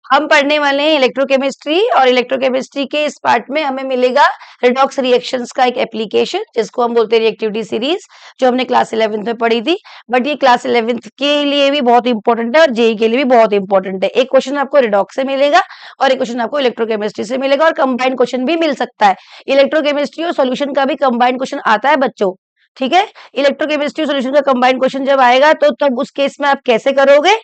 हम पढ़ने वाले हैं इलेक्ट्रोकेमिस्ट्री, और इलेक्ट्रोकेमिस्ट्री के इस पार्ट में हमें मिलेगा रिडॉक्स रिएक्शंस का एक एप्लीकेशन, जिसको हम बोलते हैं रिएक्टिविटी सीरीज, जो हमने क्लास 11th में पढ़ी थी। बट ये क्लास 11th के लिए भी बहुत इंपॉर्टेंट है और जेई के लिए भी बहुत इंपॉर्टेंट है। एक क्वेश्चन आपको रिडॉक्स से मिलेगा और एक क्वेश्चन आपको इलेक्ट्रोकेमिस्ट्री से मिलेगा, और कंबाइंड क्वेश्चन भी मिल सकता है। इलेक्ट्रोकेमिस्ट्री और सॉल्यूशन का भी कंबाइंड क्वेश्चन आता है बच्चों, ठीक है। इलेक्ट्रोकेमिस्ट्री सॉल्यूशन का कंबाइंड क्वेश्चन जब आएगा तो तब उस केस में आप कैसे करोगे,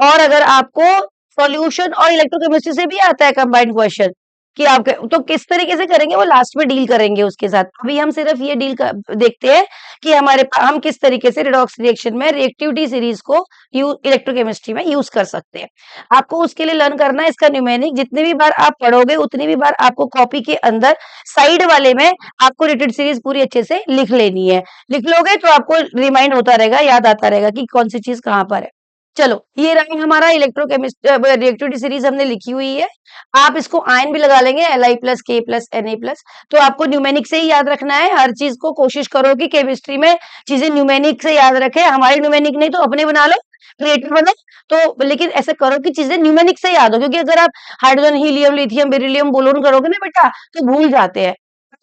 और अगर आपको सॉल्यूशन और इलेक्ट्रोकेमिस्ट्री से भी आता है कंबाइंड क्वेश्चन कि आप तो किस तरीके से करेंगे, वो लास्ट में डील करेंगे उसके साथ। अभी हम सिर्फ ये देखते हैं कि हम किस तरीके से रिडॉक्स रिएक्शन में रिएक्टिविटी सीरीज को इलेक्ट्रोकेमिस्ट्री में यूज कर सकते हैं। आपको उसके लिए लर्न करना है इसका न्यूमेरिक। जितनी भी बार आप पढ़ोगे उतनी भी बार आपको कॉपी के अंदर साइड वाले में आपको रिलेटेड सीरीज पूरी अच्छे से लिख लेनी है। लिख लोगे तो आपको रिमाइंड होता रहेगा, याद आता रहेगा कि कौन सी चीज कहाँ पर है। चलो, ये रहा हमारा इलेक्ट्रोकेमिस्ट्री रिएक्टिविटी सीरीज हमने लिखी हुई है। आप इसको आयन भी लगा लेंगे, Li प्लस के प्लस Na प्लस। तो आपको न्यूमेनिक से ही याद रखना है हर चीज को। कोशिश करो कि केमिस्ट्री में चीजें न्यूमेनिक से याद रखे। हमारे न्यूमेनिक नहीं तो अपने बना लो, क्रिएटिव बनो। तो लेकिन ऐसा करो कि चीजें न्यूमेनिक से याद हो, क्योंकि अगर आप हाइड्रोजन, हीलियम, लिथियम, बेरिलियम, बोलोन करोगे ना बेटा तो भूल जाते हैं।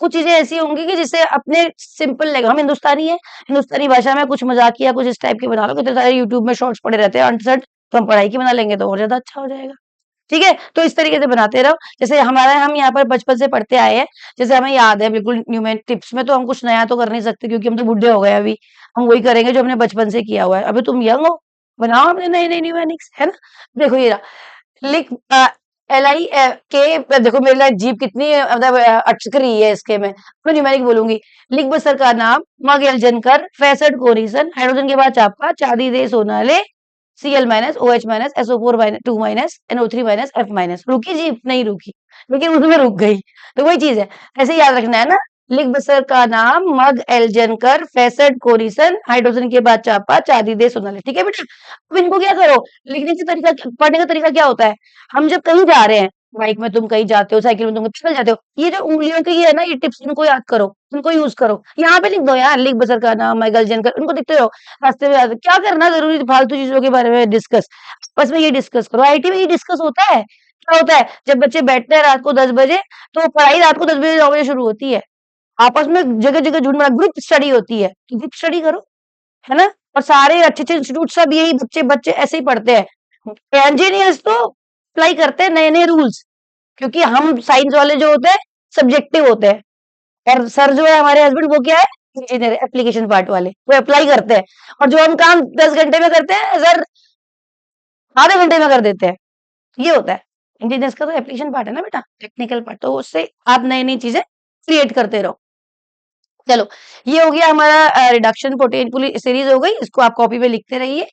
कुछ चीजें ऐसी होंगी कि जिससे अपने सिंपल लगेगा। हम हिंदुस्तानी है, हिंदुस्तानी भाषा में कुछ मजाकिया कुछ इस टाइप के बना लो। कितने सारे यूट्यूब में शॉर्ट्स पड़े रहते हैं अनसर्ट, तो हम पढ़ाई की बना लेंगे तो और ज्यादा अच्छा हो जाएगा, ठीक है। तो इस तरीके से बनाते रहो। जैसे हम यहाँ पर बचपन से पढ़ते आए हैं, जैसे हमें याद है बिल्कुल न्यूमेरिक टिप्स में, तो हम कुछ नया तो कर नहीं सकते क्योंकि हम तो बुढ़े हो गए अभी। हम वही करेंगे जो हमने बचपन से किया हुआ है। अभी तुम यंग हो, बनाओ अपने नए नए न्यूमेरिक्स, है ना। देखो ये रहा, लिख LI के। देखो मेरी लाइक जीप कितनी मतलब अटक रही है इसके में। मैं न्यूमेरिक बोलूंगी। लिख बसर का नाम, मग एल्जनकर, फैसड कोरिसन, हाइड्रोजन के बाद चापका, चांदी दे सोना ले, Cl minus, OH minus, SO4 minus, 2 minus, NO3 minus, F minus. रुकी जी? नहीं रुकी, लेकिन उसमें रुक गई। तो वही चीज है, ऐसे याद रखना है ना। लिख बसर का नाम, मग एल्जनकर, फैसड कोरिसन, हाइड्रोजन के बाद चापा, चांदी दे सोना ले, ठीक है बेटा। अब इनको क्या करो, लिखने का तरीका, पढ़ने का तरीका क्या होता है। हम जब कहीं जा रहे हैं, बाइक में तुम कहीं जाते हो, साइकिल में तुम पैदल जाते हो, ये जो उंगलियों की है ना, ये टिप्स इनको याद करो, इनको यूज करो। यहाँ पे लिख दो यार, लिख बसर का नाम, मग एल्जनकर, उनको दिखते रहो रास्ते में जाते। क्या करना जरूरी फालतू चीजों के बारे में डिस्कस, बस में ये डिस्कस करो। आईटी में ये डिस्कस होता है। क्या होता है, जब बच्चे बैठते हैं रात को 10 बजे, तो पढ़ाई रात को 10 बजे 9 बजे शुरू होती है। आपस में जगह जगह झूठ मारा ग्रुप स्टडी होती है, तो ग्रुप स्टडी करो, है ना। और सारे अच्छे अच्छे इंस्टीट्यूट सब यही बच्चे बच्चे ऐसे ही पढ़ते हैं। इंजीनियर्स तो अप्लाई करते हैं नए नए रूल्स, क्योंकि हम साइंस वाले जो होते हैं सब्जेक्टिव होते हैं, और सर जो है हमारे हस्बैंड वो क्या है, इंजीनियर, एप्लीकेशन पार्ट वाले, वो अप्लाई करते हैं। और जो हम काम 10 घंटे में करते हैं सर आधे घंटे में कर देते हैं। ये होता है, इंजीनियर्स का तो एप्लीकेशन पार्ट है ना बेटा, टेक्निकल पार्ट, तो उससे आप नई नई चीजें क्रिएट करते रहो। चलो, ये हो गया हमारा रिडक्शन पोटेंशियल सीरीज हो गई, इसको आप कॉपी में लिखते रहिए।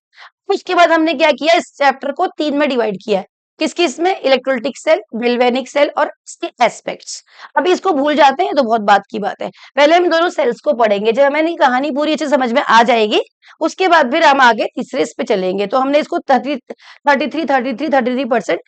उसके बाद हमने क्या किया, इस चैप्टर को 3 में डिवाइड किया है। किस किस में, इलेक्ट्रोलिटिक सेल, गैल्वेनिक सेल और इसके एस्पेक्ट्स। अभी इसको भूल जाते हैं तो बहुत बात की बात है। पहले हम दोनों सेल्स को पढ़ेंगे, जब हमें कहानी पूरी अच्छे समझ में आ जाएगी उसके बाद फिर हम आगे तीसरे इस पे चलेंगे। तो हमने इसको 33%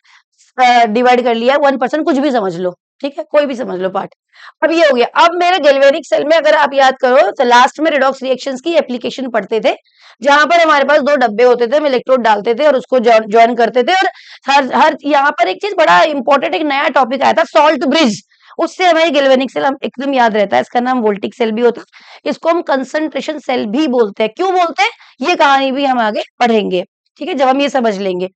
डिवाइड कर लिया, 1% कुछ भी समझ लो, ठीक है, कोई भी समझ लो पार्ट। अब ये हो गया। अब मेरे गैल्वेनिक सेल में अगर आप याद करो तो लास्ट में रिडॉक्स रिएक्शंस की एप्लीकेशन पढ़ते थे, जहां पर हमारे पास 2 डब्बे होते थे, हम इलेक्ट्रोड डालते थे और उसको ज्वाइन करते थे। और हर हर यहाँ पर एक चीज बड़ा इंपॉर्टेंट, एक नया टॉपिक आया था, सॉल्ट ब्रिज। उससे हमारी गैल्वेनिक सेल हम एकदम याद रहता है। इसका नाम वोल्टिक सेल भी होता है, इसको हम कंसंट्रेशन सेल भी बोलते हैं। क्यों बोलते हैं, ये कहानी भी हम आगे पढ़ेंगे, ठीक है, जब हम ये समझ लेंगे।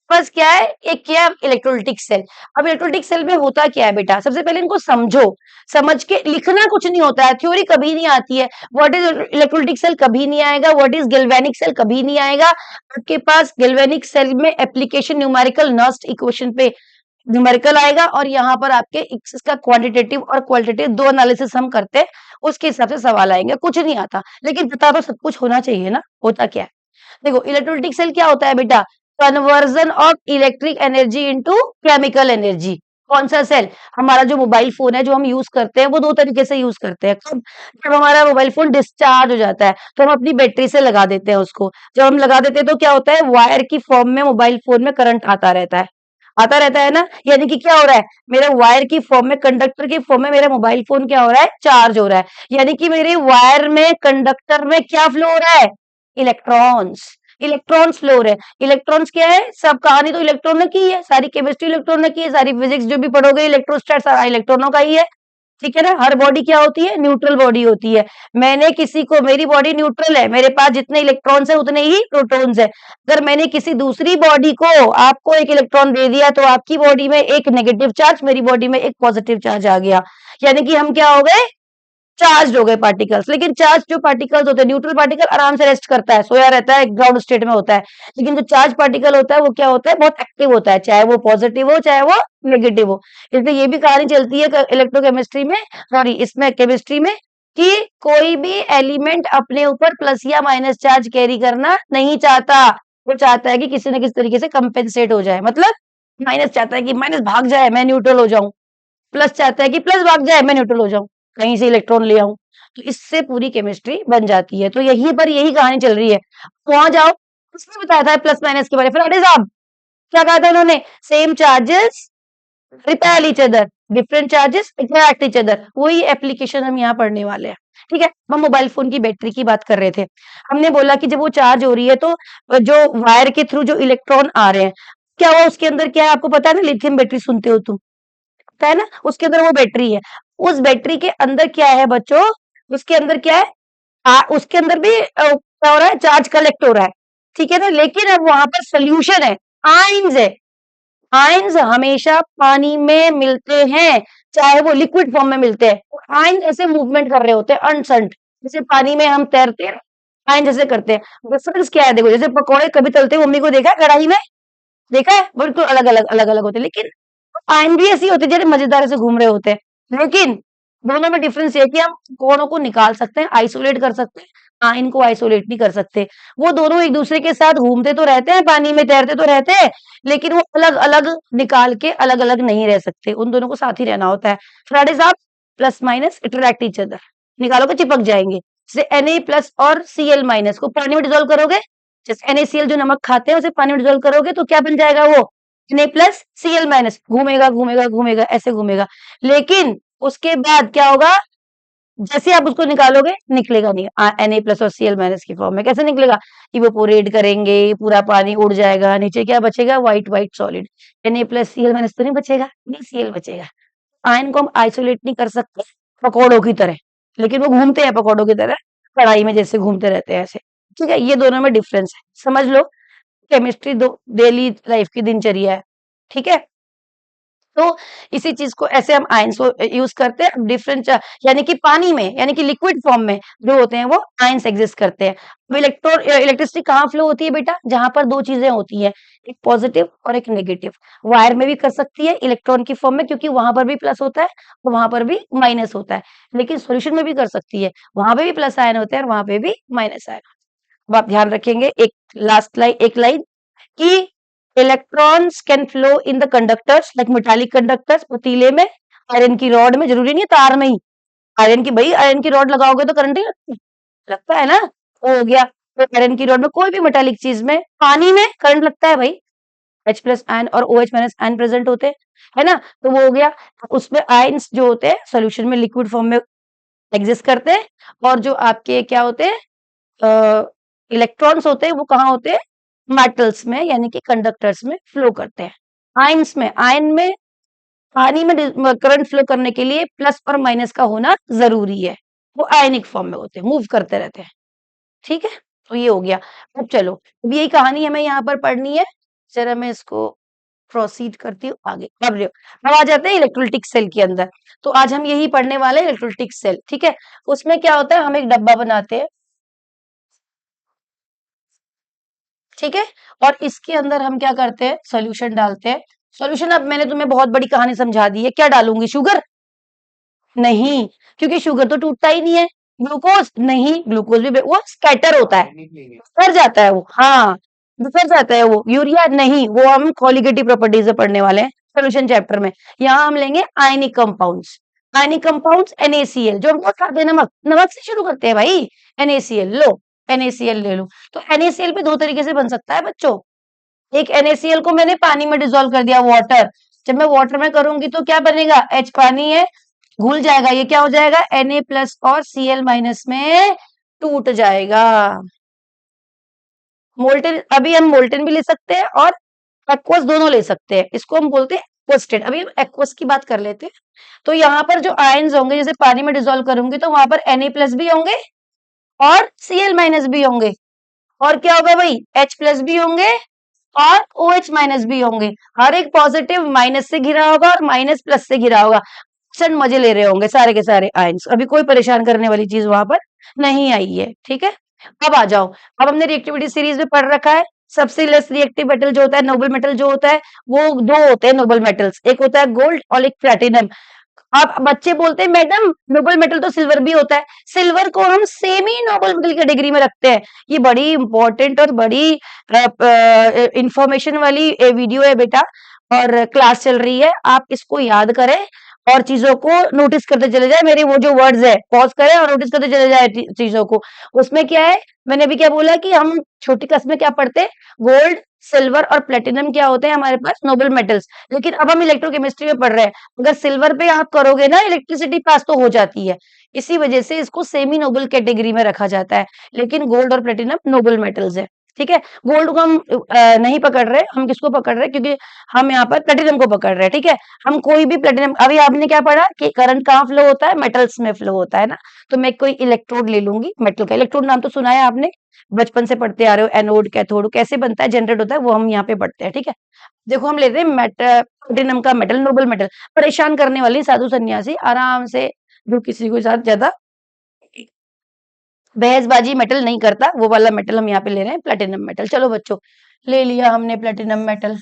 बस क्या है, एक क्या है इलेक्ट्रोलिटिक सेल। अब इलेक्ट्रोलिटिक सेल में होता क्या है बेटा, सबसे पहले इनको समझो। समझ के लिखना कुछ नहीं होता है, थ्योरी कभी नहीं आती है। व्हाट इज इलेक्ट्रोलिटिक सेल कभी नहीं आएगा, व्हाट इज गैल्वेनिक सेल कभी नहीं आएगा। आपके पास गैल्वेनिक सेल में एप्लीकेशन न्यूमेरिकल नर्स्ट इक्वेशन पे न्यूमेरिकल आएगा, और यहाँ पर आपके इसका क्वांटिटेटिव और क्वालिटेटिव 2 एनालिसिस हम करते हैं, उसके हिसाब से सवाल आएंगे। कुछ नहीं आता, लेकिन पता तो सब कुछ होना चाहिए ना, होता क्या है। देखो, इलेक्ट्रोलिटिक सेल क्या होता है बेटा, conversion of electric energy into chemical energy. कौन सा सेल, हमारा जो मोबाइल फोन है जो हम यूज करते हैं, वो 2 तरीके से यूज करते हैं। कब, जब हमारा मोबाइल फोन डिस्चार्ज हो जाता है तो हम अपनी बैटरी से लगा देते हैं उसको। जब हम लगा देते हैं तो क्या होता है, वायर की फॉर्म में मोबाइल फोन में करंट आता रहता है ना। यानी कि क्या हो रहा है, मेरा वायर की फॉर्म में, कंडक्टर की फॉर्म में मेरा मोबाइल फोन क्या हो रहा है, चार्ज हो रहा है। यानी कि मेरे वायर में, कंडक्टर में क्या फ्लो हो रहा है, इलेक्ट्रॉन्स। इलेक्ट्रॉन्स फ्लो हो रहे हैं। इलेक्ट्रॉन्स क्या है, सब कहानी तो इलेक्ट्रॉन ने की है, सारी केमिस्ट्री इलेक्ट्रॉन ने की है, सारी फिजिक्स जो भी पढ़ोगे इलेक्ट्रोस्टैट सारा इलेक्ट्रॉनों का ही है। ठीक है ना, हर बॉडी क्या होती है, न्यूट्रल बॉडी होती है। मैंने किसी को, मेरी बॉडी न्यूट्रल है, मेरे पास जितने इलेक्ट्रॉन्स है उतने ही प्रोटॉन्स है। अगर मैंने किसी दूसरी बॉडी को, आपको एक इलेक्ट्रॉन दे दिया तो आपकी बॉडी में एक नेगेटिव चार्ज, मेरी बॉडी में एक पॉजिटिव चार्ज आ गया, यानी कि हम क्या हो गए, चार्ज हो गए पार्टिकल्स। लेकिन चार्ज जो पार्टिकल्स होते हैं, न्यूट्रल पार्टिकल आराम से रेस्ट करता है, सोया रहता है, ग्राउंड स्टेट में होता है। लेकिन जो चार्ज पार्टिकल होता है वो क्या होता है, बहुत एक्टिव होता है, चाहे वो पॉजिटिव हो चाहे वो नेगेटिव हो। इसलिए ये भी कहानी चलती है इलेक्ट्रोकेमिस्ट्री में, सॉरी इसमें केमिस्ट्री में, कि कोई भी एलिमेंट अपने ऊपर प्लस या माइनस चार्ज कैरी करना नहीं चाहता। वो चाहता है कि किसी न किसी तरीके से कंपेंसेट हो जाए, मतलब माइनस चाहता है कि माइनस भाग जाए, मैं न्यूट्रल हो जाऊं, प्लस चाहता है कि प्लस भाग जाए, मैं न्यूट्रल हो जाऊं, कहीं से इलेक्ट्रॉन ले आऊं। तो इससे पूरी केमिस्ट्री बन जाती है। तो यहीं पर यही कहानी चल रही है। वहां जाओ, उसमें बताया था प्लस माइनस के बारे में। फराडे साहब क्या कहा था उन्होंने, same charges repel each other, different charges attract each other. वही एप्लीकेशन हम यहाँ पढ़ने वाले हैं। ठीक है, हम मोबाइल फोन की बैटरी की बात कर रहे थे। हमने बोला कि जब वो चार्ज हो रही है तो जो वायर के थ्रू जो इलेक्ट्रॉन आ रहे हैं, क्या हुआ उसके अंदर, क्या है आपको पता है ना, लिथियम बैटरी सुनते हो तुम, पता है ना, उसके अंदर वो बैटरी है। उस बैटरी के अंदर क्या है बच्चों, उसके अंदर क्या है, उसके अंदर भी क्या हो रहा है, चार्ज कलेक्ट हो रहा है। ठीक है ना, लेकिन अब वहां पर सोल्यूशन है, आयंस है। आयंस हमेशा पानी में मिलते हैं, चाहे वो लिक्विड फॉर्म में मिलते हैं। आयंस ऐसे मूवमेंट कर रहे होते हैं अनसंट, जैसे पानी में हम तैरते हैं, आयंस जैसे करते हैं। डिफरेंस क्या है, देखो जैसे पकौड़े कभी तलते हुए मम्मी को देखा है कढ़ाई में, देखा है, बिल्कुल अलग अलग अलग अलग होते हैं। लेकिन आयन भी ऐसी होती है जैसे मजेदार से घूम रहे होते हैं। लेकिन दोनों में डिफरेंस ये है कि हम कोनों को निकाल सकते हैं, आइसोलेट कर सकते हैं, आयन को आइसोलेट नहीं कर सकते। वो दोनों एक दूसरे के साथ घूमते तो रहते हैं, पानी में तैरते तो रहते हैं, लेकिन वो अलग अलग निकाल के अलग अलग नहीं रह सकते, उन दोनों को साथ ही रहना होता है। फ्राइडे साहब, plus minus interact each other, निकालोगे चिपक जाएंगे। जैसे Na प्लस और Cl माइनस को पानी में डिजोल्व करोगे, जैसे NaCl जो नमक खाते हैं उसे पानी में डिजोल्व करोगे तो क्या बन जाएगा, वो Na प्लस Cl माइनस, घूमेगा घूमेगा घूमेगा ऐसे घूमेगा। लेकिन उसके बाद क्या होगा, जैसे आप उसको निकालोगे निकलेगा नहीं, Na प्लस और Cl माइनस की फॉर्म में। कैसे निकलेगा, इवेपोरेट करेंगे, पूरा पानी उड़ जाएगा, नीचे क्या बचेगा, white white solid. Na plus Cl minus तो नहीं बचेगा, नहीं Cl बचेगा। आयन को हम आइसोलेट नहीं कर सकते पकौड़ों की तरह, लेकिन वो घूमते हैं पकौड़ों की तरह, कढ़ाई में जैसे घूमते रहते हैं ऐसे। ठीक है, ये दोनों में डिफरेंस है, समझ लो। केमिस्ट्री दो डेली लाइफ की दिनचर्या है। ठीक है, तो इसी चीज को ऐसे हम आयंस को यूज करते हैं। डिफरेंट यानी कि पानी में, यानी कि लिक्विड फॉर्म में जो होते हैं वो आयंस एग्जिस्ट करते हैं। अब इलेक्ट्रिसिटी कहाँ फ्लो होती है बेटा, जहां पर दो चीजें होती हैं, एक पॉजिटिव और एक नेगेटिव। वायर में भी कर सकती है इलेक्ट्रॉन की फॉर्म में, क्योंकि वहां पर भी प्लस होता है और वहां पर भी माइनस होता है। लेकिन सॉल्यूशन में भी कर सकती है, वहां पे भी प्लस आयन होते हैं और वहां पे भी माइनस आयन। अब आप ध्यान रखेंगे, एक लास्ट लाइन, एक लाइन कि electrons can flow in the conductors like metallic conductors, पतीले में, आयरन की रॉड में, जरूरी नहीं है तार में ही। आयरन की, भाई आयरन की रॉड लगाओगे तो करंट ही लगता है ना, वो हो गया। तो आयरन की रॉड में, कोई भी मेटालिक चीज में, पानी में करंट लगता है भाई, H प्लस आयन और OH माइनस आयन प्रेजेंट होते हैं, है ना। तो वो हो गया, उसमें आयन्स जो होते हैं सोल्यूशन में लिक्विड फॉर्म में एग्जिस्ट करते हैं, और जो आपके क्या होते हैं, इलेक्ट्रॉन्स होते हैं वो कहाँ होते हैं, मेटल्स में, यानी कि कंडक्टर्स में फ्लो करते हैं। आयंस में, आयन में, पानी में करंट फ्लो करने के लिए प्लस और माइनस का होना जरूरी है, वो आयनिक फॉर्म में होते हैं, मूव करते रहते हैं। ठीक है, तो ये हो गया। अब चलो, अब यही कहानी हमें यहाँ पर पढ़नी है, जरा मैं इसको प्रोसीड करती हूँ आगे। अब आ जाते हैं इलेक्ट्रोलिटिक सेल के अंदर। तो आज हम यही पढ़ने वाले हैं, इलेक्ट्रोलिटिक सेल। ठीक है, उसमें क्या होता है, हम एक डब्बा बनाते हैं, ठीक है, और इसके अंदर हम क्या करते हैं, सोल्यूशन डालते हैं। सोल्यूशन, अब मैंने तुम्हें बहुत बड़ी कहानी समझा दी है, क्या डालूंगी, शुगर नहीं, क्योंकि शुगर तो टूटता ही नहीं है। ग्लूकोज नहीं, ग्लूकोज भी वो स्कैटर होता है, बिखर जाता है वो, हाँ बिखर जाता है वो। यूरिया नहीं, वो हम कॉलिगेटिव प्रॉपर्टीज में पढ़ने वाले हैं सोल्यूशन चैप्टर में। यहाँ हम लेंगे ionic compounds. Ionic compounds NaCl, जो हम बहुत खाते हैं, नमक, नमक से शुरू करते हैं भाई, NaCl लो, NaCl ले लो। तो NaCl भी दो तरीके से बन सकता है बच्चों। एक NaCl को मैंने पानी में डिसॉल्व कर दिया, वाटर, जब मैं वाटर में करूंगी तो क्या बनेगा, H पानी है, घुल जाएगा, ये क्या हो जाएगा, Na प्लस और Cl माइनस में टूट जाएगा, मोल्टेन, अभी हम मोल्टेन भी ले सकते हैं और एक्वस दोनों ले सकते हैं, इसको हम बोलते हैं एक्वस स्टेट। अभी हम एक्वस की बात कर लेते हैं। तो यहाँ पर जो आयंस होंगे, जैसे पानी में डिसॉल्व करूंगी तो वहां पर Na+ भी होंगे और Cl- भी होंगे, और क्या होगा भाई, H+ भी होंगे और OH- भी होंगे। हर एक पॉजिटिव माइनस से घिरा होगा और माइनस प्लस से घिरा होगा। सन मजे ले रहे होंगे सारे के सारे आयंस, अभी कोई परेशान करने वाली चीज वहां पर नहीं आई है, ठीक है। अब आ जाओ, अब हमने रिएक्टिविटी सीरीज में पढ़ रखा है, सबसे लेस रिएक्टिव मेटल जो होता है, नोबल मेटल जो होता है, वो दो होते हैं नोबल मेटल्स, एक होता है गोल्ड और एक प्लैटिनम। अब बच्चे बोलते हैं मैडम नोबल मेटल तो सिल्वर भी होता है, सिल्वर को हम सेमी नोबल मेटल कैटेगरी में रखते हैं। ये बड़ी इंपॉर्टेंट और बड़ी इंफॉर्मेशन वाली वीडियो है बेटा, और क्लास चल रही है, आप इसको याद करें और चीजों को नोटिस करते चले जाए। मेरे वो जो वर्ड्स है पॉज करें और नोटिस करते चले जाए चीजों को। उसमें क्या है, मैंने अभी क्या बोला कि हम छोटी क्लास में क्या पढ़ते हैं, गोल्ड सिल्वर और प्लेटिनम क्या होते हैं हमारे पास, नोबल मेटल्स। लेकिन अब हम इलेक्ट्रोकेमिस्ट्री में पढ़ रहे हैं, अगर सिल्वर पे आप करोगे ना इलेक्ट्रिसिटी पास तो हो जाती है, इसी वजह से इसको सेमी नोबल कैटेगरी में रखा जाता है। लेकिन गोल्ड और प्लेटिनम नोबल मेटल्स है, ठीक है। गोल्ड को हम नहीं पकड़ रहे, हम किसको पकड़ रहे हैं, क्योंकि हम यहाँ पर प्लेटिनम को पकड़ रहे हैं, ठीक है। हम कोई भी प्लेटिनम, अभी आपने क्या पढ़ा कि करंट कहाँ फ्लो होता है, मेटल्स में फ्लो होता है ना, तो मैं कोई इलेक्ट्रोड ले लूंगी मेटल का। इलेक्ट्रोड नाम तो सुना है आपने, बचपन से पढ़ते आ रहे हो, एनोड कैथोड कैसे बनता है, जनरेट होता है, वो हम यहाँ पे पढ़ते हैं, ठीक है। देखो हम लेते हैं मेटल, प्लेटिनम का मेटल, नोबल मेटल। परेशान करने वाली साधु सन्यासी आराम से, जो किसी के साथ ज्यादा बहसबाजी मेटल नहीं करता, वो वाला मेटल हम यहाँ पे ले रहे हैं, प्लेटिनम मेटल। चलो बच्चों, ले लिया हमने प्लेटिनम मेटल।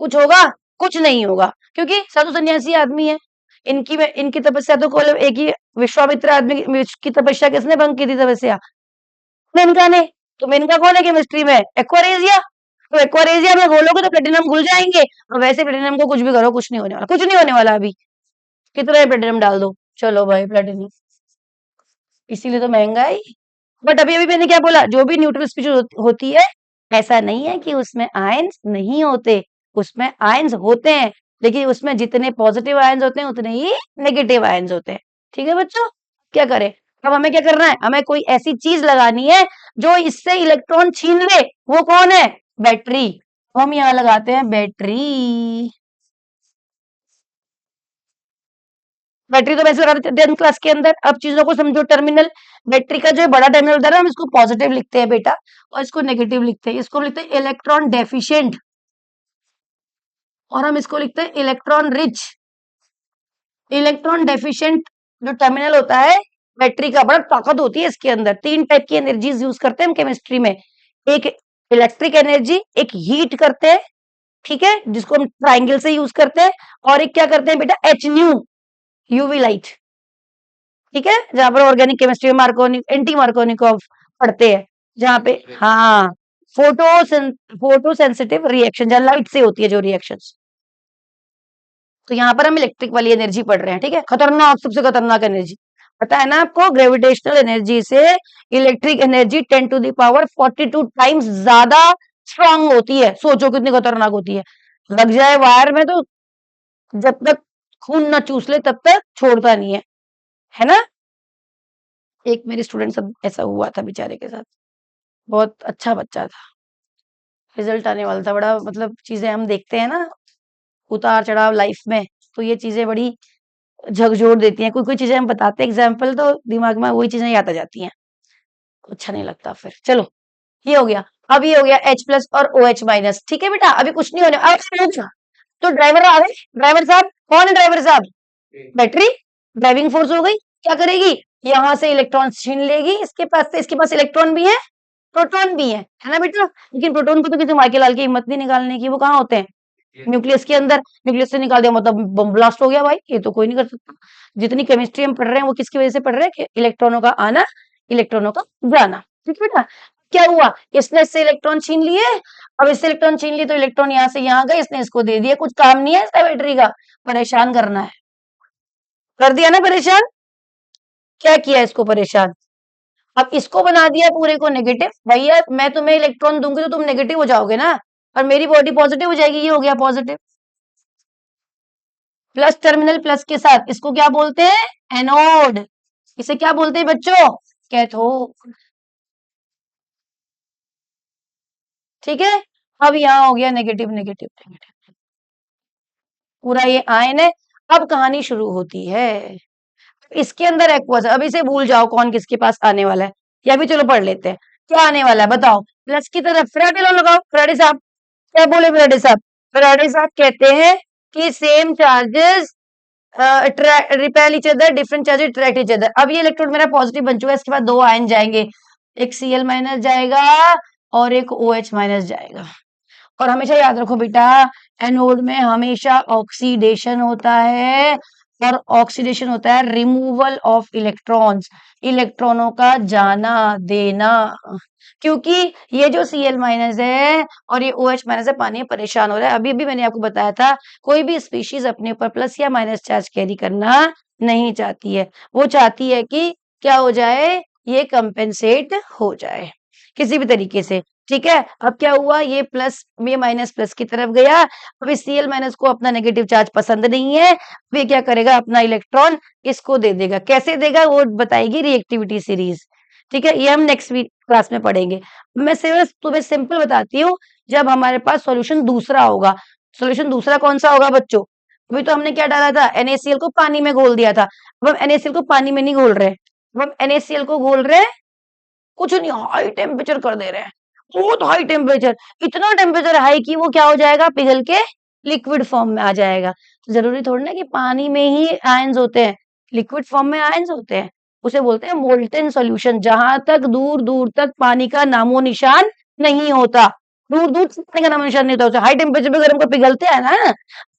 कुछ होगा? कुछ नहीं होगा, क्योंकि साधु सन्यासी आदमी है। इनकी तपस्या तो केवल एक ही विश्वामित्र आदमी की तपस्या किसने भंग की थी तपस्या? मेनका ने। तो मेनका कौन है केमिस्ट्री में? एक्वारेजिया। तो एक्वारेजिया में घोलोगे तो प्लेटिनम घुल जाएंगे, और वैसे प्लेटिनम को कुछ भी करो कुछ नहीं होने वाला, कुछ नहीं होने वाला। अभी कितना ही प्लेटिनम डाल दो, चलो भाई प्लेटिनम, इसीलिए तो महंगा है। बट अभी अभी मैंने क्या बोला, जो भी न्यूट्रल स्पीशीज होती है, ऐसा नहीं है कि उसमें आयंस नहीं होते, उसमें आयंस होते हैं, लेकिन उसमें जितने पॉजिटिव आयंस होते हैं उतने ही नेगेटिव आयंस होते हैं, ठीक है बच्चों। क्या करें, अब हमें क्या करना है, हमें कोई ऐसी चीज लगानी है जो इससे इलेक्ट्रॉन छीन ले, वो कौन है? बैटरी। तो हम यहाँ लगाते हैं बैटरी। बैटरी तो वैसे लगा देते हैं 10th क्लास के अंदर। अब चीजों को समझो, टर्मिनल, बैटरी का जो बड़ा टर्मिनल होता है ना, हम इसको पॉजिटिव लिखते हैं बेटा, और इसको नेगेटिव लिखते हैं। इसको हम लिखते हैं इलेक्ट्रॉन डेफिशिएंट, और हम इसको लिखते हैं इलेक्ट्रॉन रिच। इलेक्ट्रॉन डेफिशिएंट जो टर्मिनल होता है बैटरी का, बड़ा ताकत होती है इसके अंदर। 3 टाइप की एनर्जीज यूज करते हैं हम केमिस्ट्री में, एक इलेक्ट्रिक एनर्जी, एक हीट करते हैं, ठीक है, जिसको हम ट्राइंगल से यूज करते हैं, और एक क्या करते हैं बेटा, एच न्यू, यूवी लाइट, ठीक है, जहां पर ऑर्गेनिक केमिस्ट्री में मार्कोनी एंटी मार्कोनिकॉव पढ़ते हैं, जहां पे हाँ फोटो फोटो सेंसिटिव रिएक्शन, जहां लाइट से होती है जो रिएक्शंस। तो यहाँ पर हम इलेक्ट्रिक वाली एनर्जी पढ़ रहे हैं, ठीक है, खतरनाक, सबसे खतरनाक एनर्जी पता है ना आपको, ग्रेविटेशनल एनर्जी से इलेक्ट्रिक एनर्जी 10⁻42 टाइम्स ज्यादा स्ट्रांग होती है। सोचो कितनी खतरनाक होती है, लग जाए वायर में तो जब तक खून ना चूस ले तब तक छोड़ता नहीं है ना। एक मेरे स्टूडेंट सब ऐसा हुआ था बेचारे के साथ, बहुत अच्छा बच्चा था, रिजल्ट आने वाला था, बड़ा मतलब चीजें हम देखते हैं ना, उतार चढ़ाव लाइफ में, तो ये चीजें बड़ी झकझोर देती हैं। कोई कोई चीजें हम बताते हैं एग्जाम्पल तो दिमाग में वही चीजें याद आ जाती हैं, अच्छा नहीं लगता फिर। चलो ये हो गया। अब ये हो गया H+ और OH-, ठीक है बेटा, अभी कुछ नहीं होने। अब तो ड्राइवर आ गए, ड्राइवर साहब कौन है ड्राइवर साहब? बैटरी। ड्राइविंग फोर्स हो गई, क्या करेगी, यहाँ से इलेक्ट्रॉन छीन लेगी, इसके पास से, इसके पास इलेक्ट्रॉन भी है, प्रोटॉन भी है ना बेटा। लेकिन प्रोटॉन को तो किसी माइकल लाल की हिम्मत नहीं निकालने की, वो कहाँ होते हैं, न्यूक्लियस के अंदर। न्यूक्लियस से निकाल दिया मतलब बम ब्लास्ट हो गया भाई, ये तो कोई नहीं कर सकता। जितनी केमिस्ट्री हम पढ़ रहे हैं वो किसकी वजह से पढ़ रहे हैं कि इलेक्ट्रॉनों का आना, इलेक्ट्रॉनों का जाना, ठीक है बेटा। क्या हुआ, इसने इससे इलेक्ट्रॉन छीन लिए, अब इससे इलेक्ट्रॉन छीन लिए तो इलेक्ट्रॉन यहाँ से यहाँ गए, इसने इसको दे दिया, कुछ काम नहीं है इसका बैटरी का, परेशान करना है, कर दिया ना परेशान, क्या किया इसको परेशान। अब इसको बना दिया पूरे को नेगेटिव, भैया मैं तुम्हें इलेक्ट्रॉन दूंगी तो तुम नेगेटिव हो जाओगे ना, और मेरी बॉडी पॉजिटिव हो जाएगी, ये हो गया पॉजिटिव। प्लस टर्मिनल प्लस के साथ, इसको क्या बोलते हैं, एनोड। इसे क्या बोलते हैं बच्चों, कैथोड। ठीक है। अब यहाँ हो गया नेगेटिव नेगेटिव नेगेटिव, पूरा ये आयन है। अब कहानी शुरू होती है। इसके अंदर एक्वस है, अब इसे भूल जाओ कौन किसके पास आने वाला है, या भी चलो पढ़ लेते हैं क्या आने वाला है, बताओ। प्लस की तरफ फ्राइडे लो लगाओ, फ्राइडे साहब क्या बोले, फ्राइडे साहब, फ्राइडे साहब कहते हैं कि same charges repel each other, different charges attract each other. अब ये इलेक्ट्रोड मेरा पॉजिटिव बन चुका है, इसके बाद दो आयन जाएंगे, एक Cl माइनस जाएगा और एक OH माइनस जाएगा। और हमेशा याद रखो बेटा, एनोड में हमेशा ऑक्सीडेशन होता है, और ऑक्सीडेशन होता है रिमूवल ऑफ इलेक्ट्रॉन्स, इलेक्ट्रॉनों का जाना देना। क्योंकि ये जो Cl माइनस है और ये OH माइनस है, पानी में परेशान हो रहा है। अभी भी मैंने आपको बताया था, कोई भी स्पीशीज अपने ऊपर प्लस या माइनस चार्ज कैरी करना नहीं चाहती है, वो चाहती है कि क्या हो जाए, ये कंपेंसेट हो जाए किसी भी तरीके से। ठीक है, अब क्या हुआ, ये प्लस ये माइनस प्लस की तरफ गया। अब इस Cl माइनस को अपना नेगेटिव चार्ज पसंद नहीं है, वे क्या करेगा, अपना इलेक्ट्रॉन इसको दे देगा। कैसे देगा वो बताएगी रिएक्टिविटी सीरीज। ठीक है, ये हम नेक्स्ट वीक क्लास में पढ़ेंगे। मैं सिर्फ तुम्हें सिंपल बताती हूँ, जब हमारे पास सॉल्यूशन दूसरा होगा। सॉल्यूशन दूसरा कौन सा होगा बच्चों, अभी तो हमने क्या डाला था, NaCl को पानी में घोल दिया था। अब हम NaCl को पानी में नहीं घोल रहे, अब हम NaCl को घोल रहे हैं, कुछ नहीं, हाई टेम्परेचर कर दे रहे हैं, बहुत हाई टेम्परेचर, इतना टेम्परेचर हाई कि वो क्या हो जाएगा, पिघल के लिक्विड फॉर्म में आ जाएगा। तो जरूरी थोड़ी ना कि पानी में ही आयंस होते हैं, लिक्विड फॉर्म में आयंस होते हैं, उसे बोलते हैं मोल्टेन सॉल्यूशन। जहां तक दूर दूर तक पानी का नामो निशान नहीं होता, दूर दूर तक पानी का नामो निशान नहीं होता, हाई टेम्परेचर पे गर्म को पिघलते हैं ना।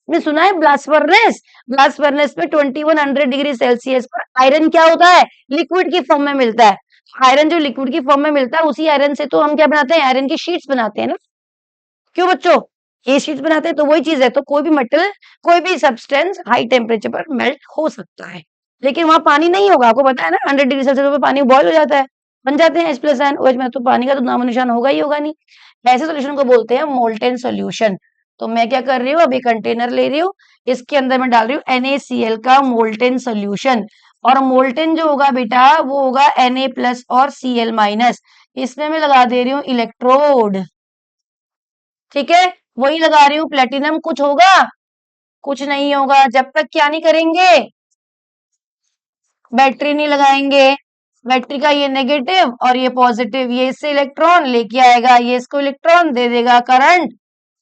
आपने सुना है ब्लास्ट फर्नेस, ब्लास्ट फर्नेस में 2100 डिग्री सेल्सियस पर आयरन क्या होता है, लिक्विड की फॉर्म में मिलता है। आयरन जो लिक्विड की फॉर्म में मिलता है, उसी आयरन से तो हम क्या बनाते हैं, आयरन की शीट्स बनाते हैं ना, क्यों बच्चों, ये शीट्स बनाते हैं, तो वही चीज है। तो कोई भी मेटल, कोई भी सब्सटेंस हाई टेम्परेचर पर मेल्ट हो सकता है, लेकिन वहां पानी नहीं होगा। आपको पता है ना, 100 डिग्री सेल्सियस पे पानी बॉयल हो जाता है, बन जाते हैं H प्लस आयन OH में, तो पानी का तो नामो निशान होगा ही होगा नहीं। ऐसे सोल्यूशन को बोलते हैं मोल्टेन सोल्यूशन। तो मैं क्या कर रही हूँ, अभी कंटेनर ले रही हूँ, इसके अंदर मैं डाल रही हूँ NaCl का मोल्टेन सोल्यूशन। और मोल्टेन जो होगा बेटा, वो होगा Na प्लस और Cl माइनस। इसमें मैं लगा दे रही हूँ इलेक्ट्रोड। ठीक है, वही लगा रही हूँ प्लेटिनम, कुछ होगा, कुछ नहीं होगा जब तक क्या नहीं करेंगे, बैटरी नहीं लगाएंगे। बैटरी का ये नेगेटिव और ये पॉजिटिव, ये इससे इलेक्ट्रॉन लेके आएगा, ये इसको इलेक्ट्रॉन दे देगा, करंट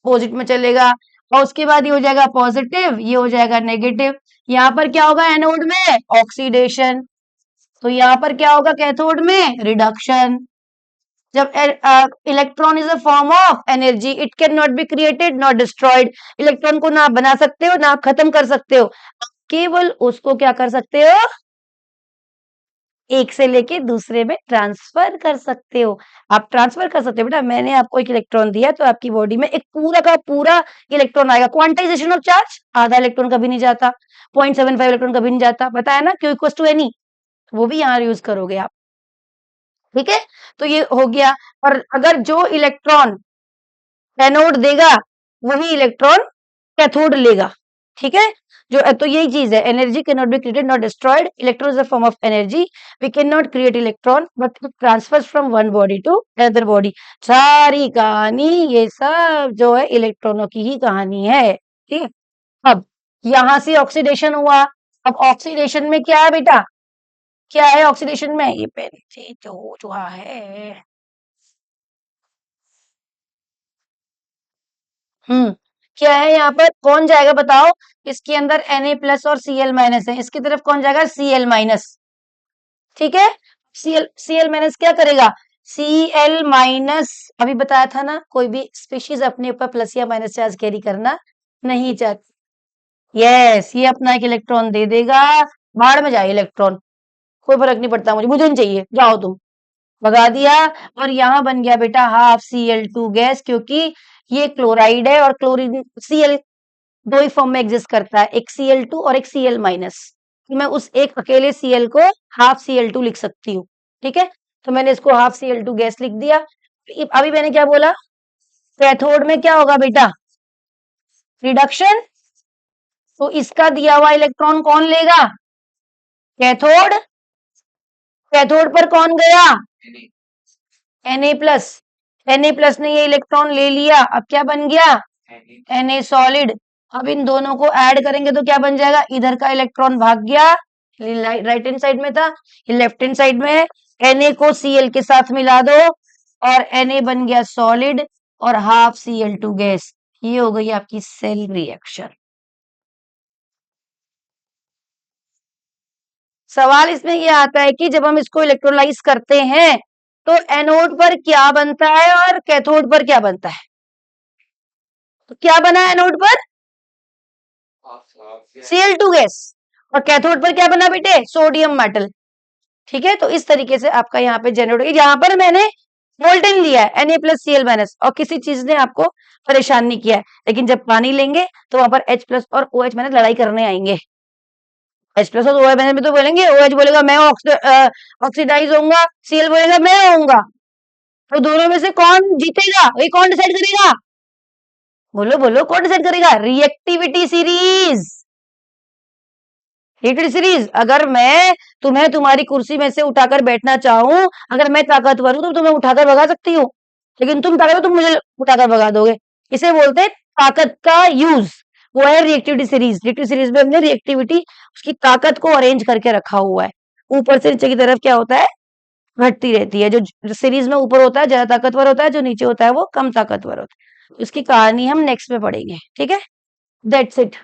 पोजिट में चलेगा, और उसके बाद ये हो जाएगा पॉजिटिव, ये हो जाएगा नेगेटिव। यहाँ पर क्या होगा एनोड में, ऑक्सीडेशन। तो यहाँ पर क्या होगा कैथोड में, रिडक्शन। जब electron is a form of energy, it can not be created not destroyed. Electron को ना आप बना सकते हो ना आप खत्म कर सकते हो, केवल उसको क्या कर सकते हो, एक से लेके दूसरे में ट्रांसफर कर सकते हो। आप ट्रांसफर कर सकते हो बेटा, मैंने आपको एक इलेक्ट्रॉन दिया तो आपकी बॉडी में एक पूरा का पूरा इलेक्ट्रॉन आएगा। क्वांटाइजेशन ऑफ चार्ज, आधा इलेक्ट्रॉन कभी नहीं जाता, 0.75 इलेक्ट्रॉन कभी नहीं जाता, पता है ना, क्यू इक्वल टू एनी, वो भी यहाँ यूज करोगे आप। ठीक है, तो ये हो गया। और अगर जो इलेक्ट्रॉन एनोड देगा, वही इलेक्ट्रॉन कैथोड लेगा। ठीक है, जो तो यही चीज है, energy can not be created not destroyed, electron is a form of energy, we can not create electron but it transfers from one body to another body. सारी कहानी ये सब जो है इलेक्ट्रॉनों की ही कहानी है। ठीक है, अब यहां से ऑक्सीडेशन हुआ, अब ऑक्सीडेशन में क्या है बेटा, क्या है ऑक्सीडेशन में, ये पहले से जो हो चुका है। क्या है यहाँ पर, कौन जाएगा बताओ, इसके अंदर Na प्लस और Cl माइनस है, इसकी तरफ कौन जाएगा, Cl माइनस। ठीक है, Cl माइनस क्या करेगा, Cl माइनस, अभी बताया था ना, कोई भी स्पीशीज अपने ऊपर प्लस या माइनस चार्ज कैरी करना नहीं चाहती। यस, ये अपना एक इलेक्ट्रॉन दे देगा, बाहर में जाए इलेक्ट्रॉन, कोई फर्क नहीं पड़ता, मुझे मुझे नहीं चाहिए, जाओ तुम, भगा दिया। और यहाँ बन गया बेटा हाफ Cl2 गैस, क्योंकि ये क्लोराइड है और क्लोरीन Cl दो ही फॉर्म में एग्जिस्ट करता है, एक Cl2 और एक Cl माइनस। तो मैं उस एक अकेले Cl को हाफ Cl2 लिख सकती हूँ। ठीक है, तो मैंने इसको हाफ Cl2 गैस लिख दिया। अभी मैंने क्या बोला, कैथोड में क्या होगा बेटा, रिडक्शन। तो इसका दिया हुआ इलेक्ट्रॉन कौन लेगा, कैथोड, कैथोड पर कौन गया, Na प्लस, Na प्लस ने ये इलेक्ट्रॉन ले लिया, अब क्या बन गया, Na सॉलिड। अब इन दोनों को ऐड करेंगे तो क्या बन जाएगा, इधर का इलेक्ट्रॉन भाग गया, राइट हैंड साइड में था, ये लेफ्ट हैंड साइड में है। Na को Cl के साथ मिला दो और Na बन गया सॉलिड और हाफ Cl2 गैस। ये हो गई आपकी सेल रिएक्शन। सवाल इसमें ये आता है कि जब हम इसको इलेक्ट्रोलाइज करते हैं तो एनोड पर क्या बनता है और कैथोड पर क्या बनता है। तो क्या बना एनोड पर, Cl2 गैस, और कैथोड पर क्या बना बेटे, सोडियम मेटल। ठीक है, तो इस तरीके से आपका यहाँ पे जनरेट होगी। यहाँ पर मैंने मोल्टेन लिया है Na प्लस Cl माइनस और किसी चीज ने आपको परेशान नहीं किया है, लेकिन जब पानी लेंगे तो वहां पर H प्लस और OH माइनस लड़ाई करने आएंगे। H प्लस और OH माइनस में तो बोलेंगे, OH बोलेगा मैं ऑक्सीडाइज होऊंगा, Cl बोलेगा मैं होऊंगा, तो दोनों में से कौन जीतेगा, ये कौन डिसाइड करेगा, बोलो बोलो कौन डिसाइड करेगा, रिएक्टिविटी सीरीज। रिएक्टिविटी सीरीज, अगर मैं तुम्हें तुम्हारी कुर्सी में से उठाकर बैठना चाहूं, अगर मैं ताकतवर हूं तो तुम्हें उठाकर भगा सकती हूँ, लेकिन तुम ताकतवर, तुम मुझे उठाकर भगा दोगे। इसे बोलते हैं ताकत का यूज, वो है रिएक्टिविटी सीरीज। रिएक्टिविटी सीरीज में हमने रिएक्टिविटी, उसकी ताकत को अरेंज करके रखा हुआ है, ऊपर से नीचे की तरफ क्या होता है, घटती रहती है। जो सीरीज में ऊपर होता है ज्यादा ताकतवर होता है, जो नीचे होता है वो कम ताकतवर होता है। उसकी कहानी हम नेक्स्ट में पढ़ेंगे, ठीक है, दैट्स इट।